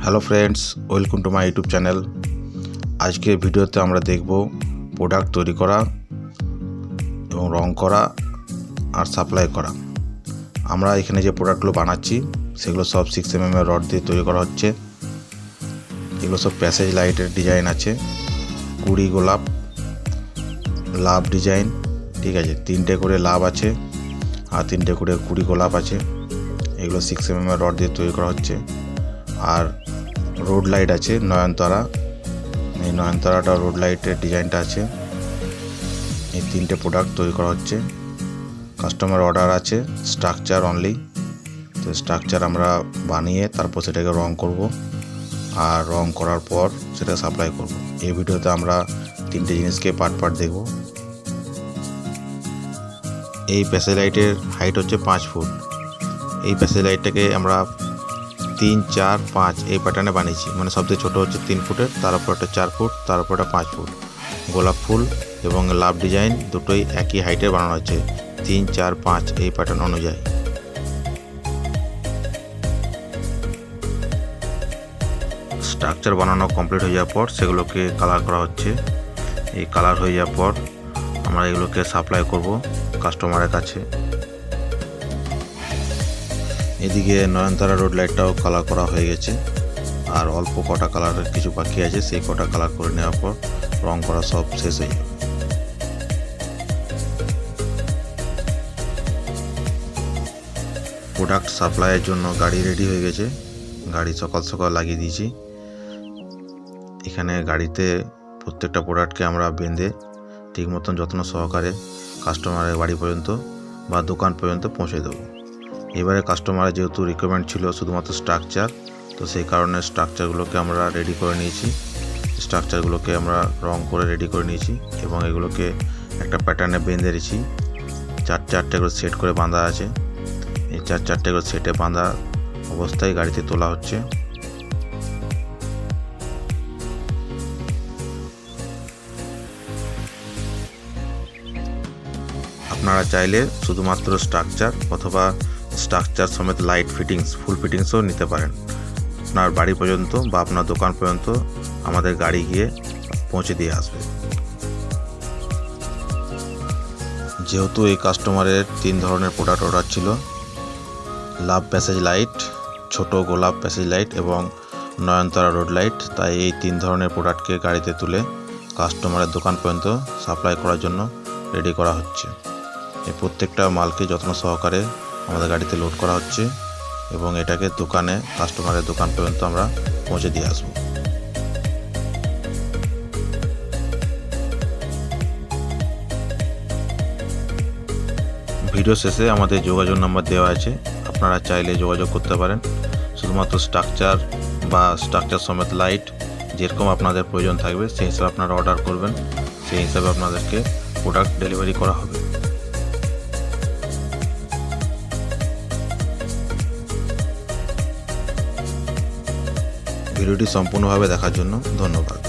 Hello friends, welcome to my YouTube channel. আজকের ভিডিওতে আমরা দেখব প্রোডাক্ট তৈরি করা এবং রং করা আর সাপ্লাই করা। আমরা এখানে যে প্রোডাক্টগুলো বানাচ্ছি সেগুলো সব 6mm রড দিয়ে তৈরি করা হচ্ছে। এগুলো সব প্যাসেজ লাইটের ডিজাইন আছে, কুড়ি গোলাপ, লাভ ডিজাইন, ঠিক আছে, 3টে করে লাভ আছে আর 3টে করে কুড়ি গোলাপ আছে। এগুলো 6mm রড দিয়ে তৈরি করা হচ্ছে। আর রোড লাইট আছে নয়নতারা, এই নয়নতারাটা রোড লাইটের ডিজাইনটা আছে। এই 3টে প্রোডাক্ট তৈরি করা হচ্ছে। কাস্টমার অর্ডার আছে স্ট্রাকচার অনলি, তো স্ট্রাকচার আমরা বানিয়ে তারপর সেটাকে রং করব আর রং করার পর সেটা সাপ্লাই করব। এই ভিডিওতে আমরা 3টে জিনিসকে পার্ট পার্ট দেখব। এই প্যাসেজ লাইটের হাইট হচ্ছে 5 ফুট। এই প্যাসেজ লাইটটাকে আমরা 3, 4, 5 এই প্যাটার্নে বানিয়েছি, মানে সবথেকে ছোটো হচ্ছে 3 ফুটের, তার উপর একটা 4 ফুট, তার উপর একটা 5 ফুট। গোলাপ ফুল এবং লাভ ডিজাইন দুটোই একই হাইটের বানানো হচ্ছে, 3, 4, 5 এই প্যাটার্ন অনুযায়ী। স্ট্রাকচার বানানো কমপ্লিট হয়ে যাওয়ার পর সেগুলোকে কালার করা হচ্ছে। এই কালার হয়ে যাওয়ার পর আমরা এগুলোকে সাপ্লাই করব কাস্টমারের কাছে। এদিকে নয়নতারা রোড লাইটটাও কালার করা হয়ে গেছে, আর অল্প কটা কালারের কিছু বাকি আছে, সেই কটা কালার করে নেওয়ার পর রং করা সব শেষ হয়ে যাবে। প্রোডাক্ট সাপ্লাইয়ের জন্য গাড়ি রেডি হয়ে গেছে, গাড়ি সকাল সকাল লাগিয়ে দিয়েছি। এখানে গাড়িতে প্রত্যেকটা প্রোডাক্টকে আমরা বেঁধে ঠিক মতন যত্ন সহকারে কাস্টমারের বাড়ি পর্যন্ত বা দোকান পর্যন্ত পৌঁছে দেবো। এবারে কাস্টমারের যেহেতু রিকোয়ারমেন্ট ছিল শুধুমাত্র স্ট্রাকচার, তো সেই কারণে স্ট্রাকচারগুলোকে আমরা রেডি করে নিয়েছি। স্ট্রাকচারগুলোকে আমরা রং করে রেডি করে নিয়েছি এবং এগুলোকে একটা প্যাটার্নে বেঁধে দিয়েছি। 4-4টে করে সেট করে বাঁধা আছে। এই 4-4টে করে সেটে বাঁধা অবস্থায় গাড়িতে তোলা হচ্ছে। আপনারা চাইলে শুধুমাত্র স্ট্রাকচার অথবা স্ট্রাকচার সমেত লাইট ফিটিংস, ফুল ফিটিংসও নিতে পারেন। আপনার বাড়ি পর্যন্ত বা আপনার দোকান পর্যন্ত আমাদের গাড়ি গিয়ে পৌঁছে দিয়ে আসবে। যেহেতু এই কাস্টমারের 3 ধরনের প্রোডাক্ট অর্ডার ছিল, লাভ প্যাসেজ লাইট, ছোট গোলাপ প্যাসেজ লাইট এবং নয়নতারা রোড লাইট, তাই এই 3 ধরনের প্রোডাক্টকে গাড়িতে তুলে কাস্টমারের দোকান পর্যন্ত সাপ্লাই করার জন্য রেডি করা হচ্ছে। এই প্রত্যেকটা মালকে যত্ন সহকারে আমাদের গাড়িতে লোড করা হচ্ছে এবং এটাকে দোকানে, কাস্টমারের দোকান পর্যন্ত আমরা পৌঁছে দিয়ে আসবো। ভিডিও শেষে আমাদের যোগাযোগ নাম্বার দেওয়া আছে, আপনারা চাইলে যোগাযোগ করতে পারেন। শুধুমাত্র স্ট্রাকচার বা স্ট্রাকচার সমেত লাইট যেরকম আপনাদের প্রয়োজন থাকবে সেই হিসাবে আপনারা অর্ডার করবেন, সেই হিসাবে আপনাদেরকে প্রোডাক্ট ডেলিভারি করা হবে। ভিডিওটি সম্পূর্ণভাবে দেখার জন্য ধন্যবাদ।